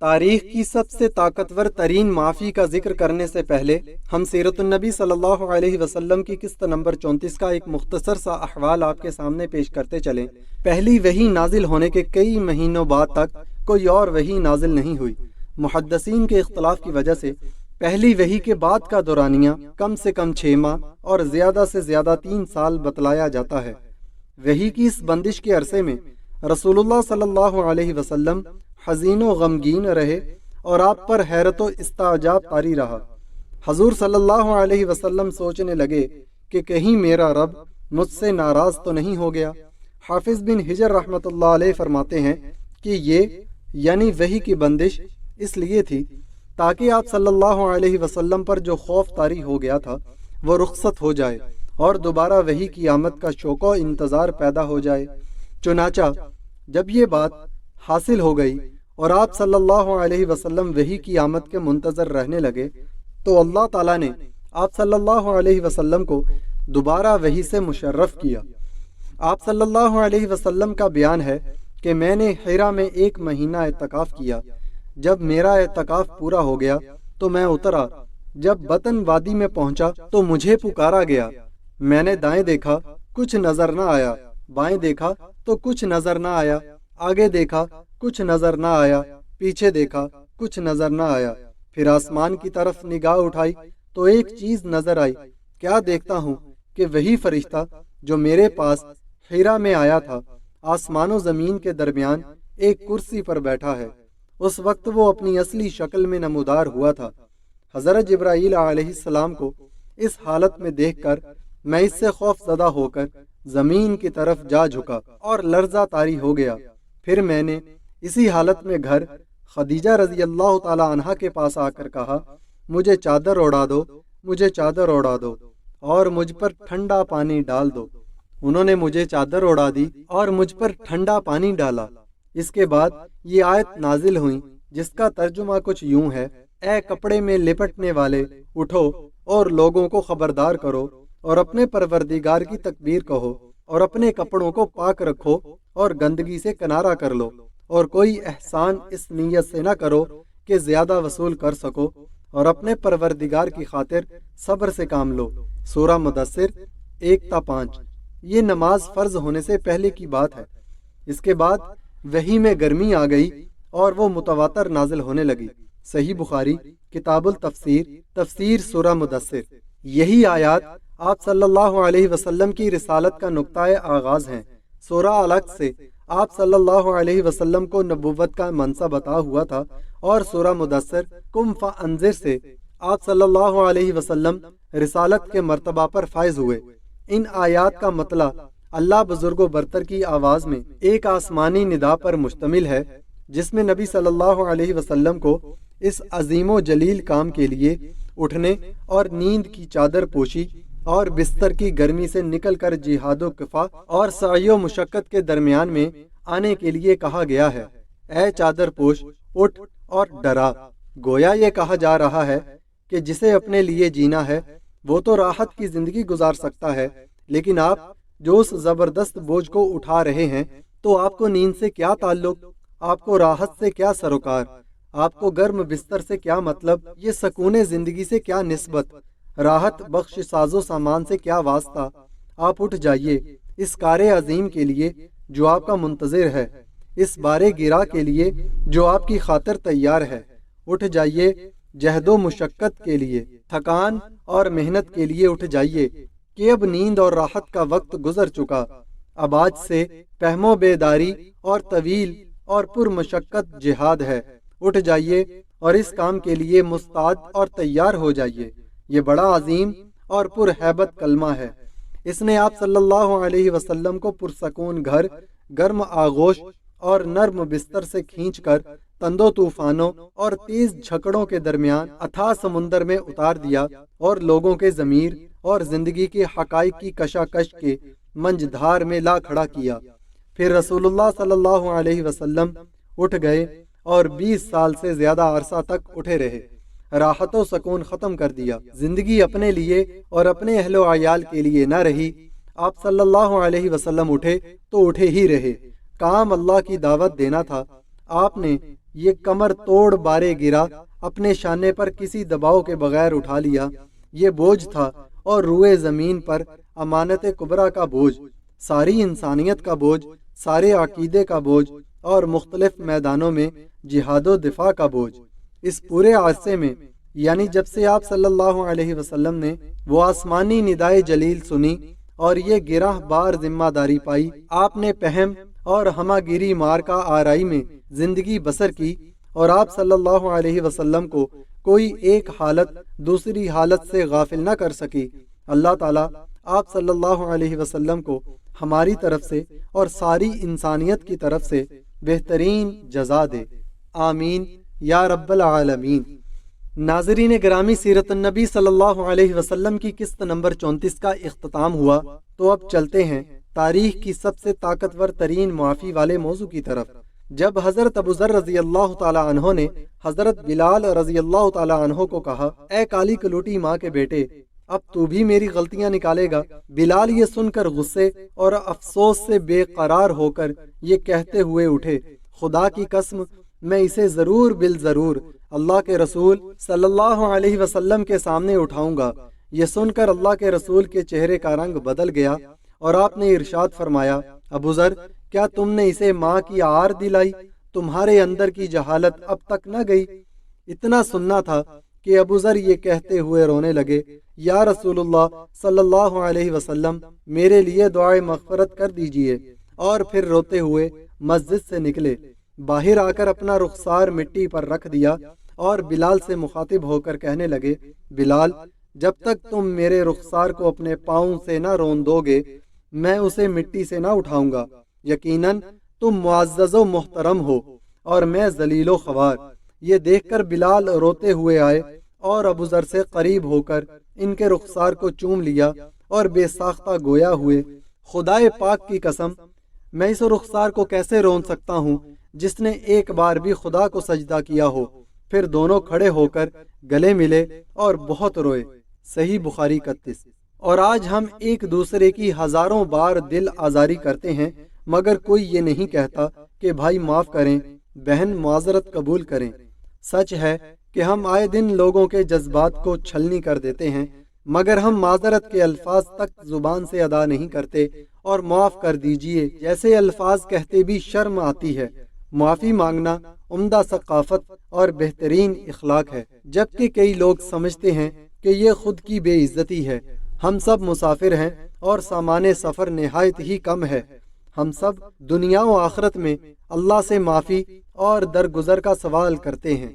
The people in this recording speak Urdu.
تاریخ کی سب سے طاقتور ترین معافی کا ذکر کرنے سے پہلے ہم سیرت النبی صلی اللہ علیہ وسلم کی قسط نمبر 34 کا ایک مختصر سا احوال آپ کے سامنے پیش کرتے چلیں۔ پہلی وحی نازل ہونے کے کئی مہینوں بعد تک کوئی اور وحی نازل نہیں ہوئی۔ محدثین کے اختلاف کی وجہ سے پہلی وحی کے بعد کا دورانیہ کم سے کم 6 ماہ اور زیادہ سے زیادہ 3 سال بتلایا جاتا ہے۔ وحی کی اس بندش کے عرصے میں رسول اللہ صلی اللہ علیہ وسلم حزین و غمگین رہے اور آپ پر حیرت و استعجاب طاری رہا۔ حضور صلی اللہ علیہ وسلم سوچنے لگے کہ کہیں میرا رب مجھ سے ناراض تو نہیں ہو گیا۔ حافظ بن حجر رحمۃ اللہ علیہ فرماتے ہیں کہ یہ یعنی وحی کی بندش اس لیے تھی تاکہ آپ صلی اللہ علیہ وسلم پر جو خوف طاری ہو گیا تھا وہ رخصت ہو جائے اور دوبارہ وحی کی آمد کا شوق و انتظار پیدا ہو جائے۔ چنانچہ جب یہ بات حاصل ہو گئی اور آپ صلی اللہ علیہ وسلم وحی کی آمد کے منتظر رہنے لگے تو اللہ تعالیٰ نے آپ صلی اللہ علیہ وسلم کو دوبارہ وحی سے مشرف کیا۔ آپ صلی اللہ علیہ وسلم کا بیان ہے کہ میں نے حرا میں 1 مہینہ اعتکاف کیا۔ جب میرا اعتکاف پورا ہو گیا تو میں اترا۔ جب بطن وادی میں پہنچا تو مجھے پکارا گیا۔ میں نے دائیں دیکھا، کچھ نظر نہ آیا، بائیں دیکھا تو کچھ نظر نہ آیا، آگے دیکھا کچھ نظر نہ آیا، پیچھے دیکھا کچھ نظر نہ آیا۔ پھر آسمان کی طرف نگاہ اٹھائی تو ایک چیز نظر آئی۔ کیا دیکھتا ہوں کہ وہی فرشتہ جو میرے پاس حرا میں آیا تھا آسمان و زمین کے درمیان ایک کرسی پر بیٹھا ہے۔ اس وقت وہ اپنی اصلی شکل میں نمودار ہوا تھا۔ حضرت جبرائیل علیہ السلام کو اس حالت میں دیکھ کر میں اس سے خوف زدہ ہو کر زمین کی طرف جا جھکا اور لرزہ طاری ہو گیا۔ پھر میں نے اسی حالت میں گھر خدیجہ رضی اللہ تعالی عنہا کے پاس آ کر کہا، مجھے چادر اڑا دو، مجھے چادر اڑا دو اور مجھ پر ٹھنڈا پانی ڈال دو۔ انہوں نے مجھے چادر اڑا دی اور مجھ پر ٹھنڈا پانی ڈالا۔ اس کے بعد یہ آیت نازل ہوئی جس کا ترجمہ کچھ یوں ہے، اے کپڑے میں لپٹنے والے، اٹھو اور لوگوں کو خبردار کرو اور اپنے پروردگار کی تکبیر کہو اور اپنے کپڑوں کو پاک رکھو اور گندگی سے کنارہ کر لو اور کوئی احسان اس نیت سے نہ کرو کہ زیادہ وصول کر سکو اور اپنے پروردگار کی خاطر صبر سے کام لو۔ سورہ مدثر 1-5۔ یہ نماز فرض ہونے سے پہلے کی بات ہے۔ اس کے بعد وحی میں گرمی آ گئی اور وہ متواتر نازل ہونے لگی۔ صحیح بخاری کتاب التفسیر، تفسیر سورہ مدثر۔ یہی آیات آپ صلی اللہ علیہ وسلم کی رسالت کا نقطۂ آغاز ہیں۔ سورہ علق سے آپ صلی اللہ علیہ وسلم کو نبوت کا منصب عطا ہوا تھا اور سورہ مدثر قم فانذر سے آپ صلی اللہ علیہ وسلم رسالت کے مرتبہ پر فائز ہوئے۔ ان آیات کا مطلع اللہ بزرگ و برتر کی آواز میں ایک آسمانی ندا پر مشتمل ہے جس میں نبی صلی اللہ علیہ وسلم کو اس عظیم و جلیل کام کے لیے اٹھنے اور نیند کی چادر پوشی اور بستر کی گرمی سے نکل کر جہاد و کفا اور سعی و مشقت کے درمیان میں آنے کے لیے کہا گیا ہے۔ اے چادر پوش، اٹھ اور ڈرا۔ گویا یہ کہا جا رہا ہے کہ جسے اپنے لیے جینا ہے وہ تو راحت کی زندگی گزار سکتا ہے، لیکن آپ جو اس زبردست بوجھ کو اٹھا رہے ہیں تو آپ کو نیند سے کیا تعلق، آپ کو راحت سے کیا سروکار، آپ کو گرم بستر سے کیا مطلب، یہ سکون زندگی سے کیا نسبت، راحت بخش سازو سامان سے کیا واسطہ۔ آپ اٹھ جائیے اس کار عظیم کے لیے جو آپ کا منتظر ہے، اس بارے گرا کے لیے جو آپ کی خاطر تیار ہے۔ اٹھ جائیے جہد و مشقت کے لیے، تھکان اور محنت کے لیے اٹھ جائیے کہ اب نیند اور راحت کا وقت گزر چکا۔ اب آج سے فہم و بیداری اور طویل اور پر مشقت جہاد ہے۔ اٹھ جائیے اور اس کام کے لیے مستعد اور تیار ہو جائیے۔ یہ بڑا عظیم اور پر ہیبت کلمہ ہے۔ اس نے آپ صلی اللہ علیہ وسلم کو پرسکون گھر، گرم آغوش اور نرم بستر سے کھینچ کر تندو طوفانوں اور تیز جھکڑوں کے درمیان اتھاہ سمندر میں اتار دیا اور لوگوں کے ضمیر اور زندگی کے حقائق کی کشاکش کے منجدھار میں لا کھڑا کیا۔ پھر رسول اللہ صلی اللہ علیہ وسلم اٹھ گئے اور 20 سال سے زیادہ عرصہ تک اٹھے رہے۔ راحت و سکون ختم کر دیا۔ زندگی اپنے لیے اور اپنے اہل و عیال کے لیے نہ رہی۔ آپ صلی اللہ علیہ وسلم اٹھے تو اٹھے ہی رہے۔ کام اللہ کی دعوت دینا تھا۔ آپ نے یہ کمر توڑ بارے گرا، اپنے شانے پر کسی دباؤ کے بغیر اٹھا لیا۔ یہ بوجھ تھا اور روئے زمین پر امانت کبریٰ کا بوجھ، ساری انسانیت کا بوجھ، سارے عقیدے کا بوجھ اور مختلف میدانوں میں جہاد و دفاع کا بوجھ۔ اس پورے عرصے میں، یعنی جب سے آپ صلی اللہ علیہ وسلم نے وہ آسمانی ندائے جلیل سنی اور یہ گرہ بار ذمہ داری پائی، آپ نے پہم اور ہمہ گیری مار کا آرائی میں زندگی بسر کی، اور آپ صلی اللہ علیہ وسلم کو کوئی ایک حالت دوسری حالت سے غافل نہ کر سکی۔ اللہ تعالیٰ آپ صلی اللہ علیہ وسلم کو ہماری طرف سے اور ساری انسانیت کی طرف سے بہترین جزا دے، آمین یا رب العالمین۔ ناظرین گرامی، سیرت النبی صلی اللہ علیہ وسلم کی قسط نمبر 34 کا اختتام ہوا، تو اب چلتے ہیں تاریخ کی سب سے طاقتور ترین معافی والے موضوع کی طرف۔ جب حضرت ابوذر رضی اللہ تعالی عنہ نے حضرت بلال رضی اللہ تعالی عنہ کو کہا، اے کالی کلوٹی ماں کے بیٹے، اب تو بھی میری غلطیاں نکالے گا، بلال یہ سن کر غصے اور افسوس سے بے قرار ہو کر یہ کہتے ہوئے اٹھے، خدا کی قسم میں اسے ضرور بالضرور اللہ کے رسول صلی اللہ علیہ وسلم کے سامنے اٹھاؤں گا۔ یہ سن کر اللہ کے رسول کے چہرے کا رنگ بدل گیا اور آپ نے ارشاد فرمایا، ابوذر، کیا تم نے اسے ماں کی عار دلائی؟ تمہارے اندر کی جہالت اب تک نہ گئی؟ اتنا سننا تھا کہ ابوذر یہ کہتے ہوئے رونے لگے، یا رسول اللہ صلی اللہ علیہ وسلم، میرے لیے دعائے مغفرت کر دیجئے، اور پھر روتے ہوئے مسجد سے نکلے۔ باہر آ کر اپنا رخسار مٹی پر رکھ دیا اور بلال سے مخاطب ہو کر کہنے لگے، بلال، جب تک تم میرے رخسار کو اپنے پاؤں سے نہ رون دو گے، میں اسے مٹی سے نہ اٹھاؤں گا۔ یقیناً تم معزز و محترم ہو اور میں ذلیل و خوار۔ یہ دیکھ کر بلال روتے ہوئے آئے اور ابوذر سے قریب ہو کر ان کے رخسار کو چوم لیا اور بے ساختہ گویا ہوئے، خدائے پاک کی قسم، میں اس رخسار کو کیسے رون سکتا ہوں جس نے ایک بار بھی خدا کو سجدہ کیا ہو۔ پھر دونوں کھڑے ہو کر گلے ملے اور بہت روئے۔ صحیح بخاری 31۔ اور آج ہم ایک دوسرے کی ہزاروں بار دل آزاری کرتے ہیں، مگر کوئی یہ نہیں کہتا کہ بھائی معاف کریں، بہن معذرت قبول کریں۔ سچ ہے کہ ہم آئے دن لوگوں کے جذبات کو چھلنی کر دیتے ہیں، مگر ہم معذرت کے الفاظ تک زبان سے ادا نہیں کرتے، اور معاف کر دیجئے جیسے الفاظ کہتے بھی شرم آتی ہے۔ معافی مانگنا عمدہ ثقافت اور بہترین اخلاق ہے، جبکہ کئی لوگ سمجھتے ہیں کہ یہ خود کی بے عزتی ہے۔ ہم سب مسافر ہیں اور سامان سفر نہایت ہی کم ہے۔ ہم سب دنیا و آخرت میں اللہ سے معافی اور درگزر کا سوال کرتے ہیں۔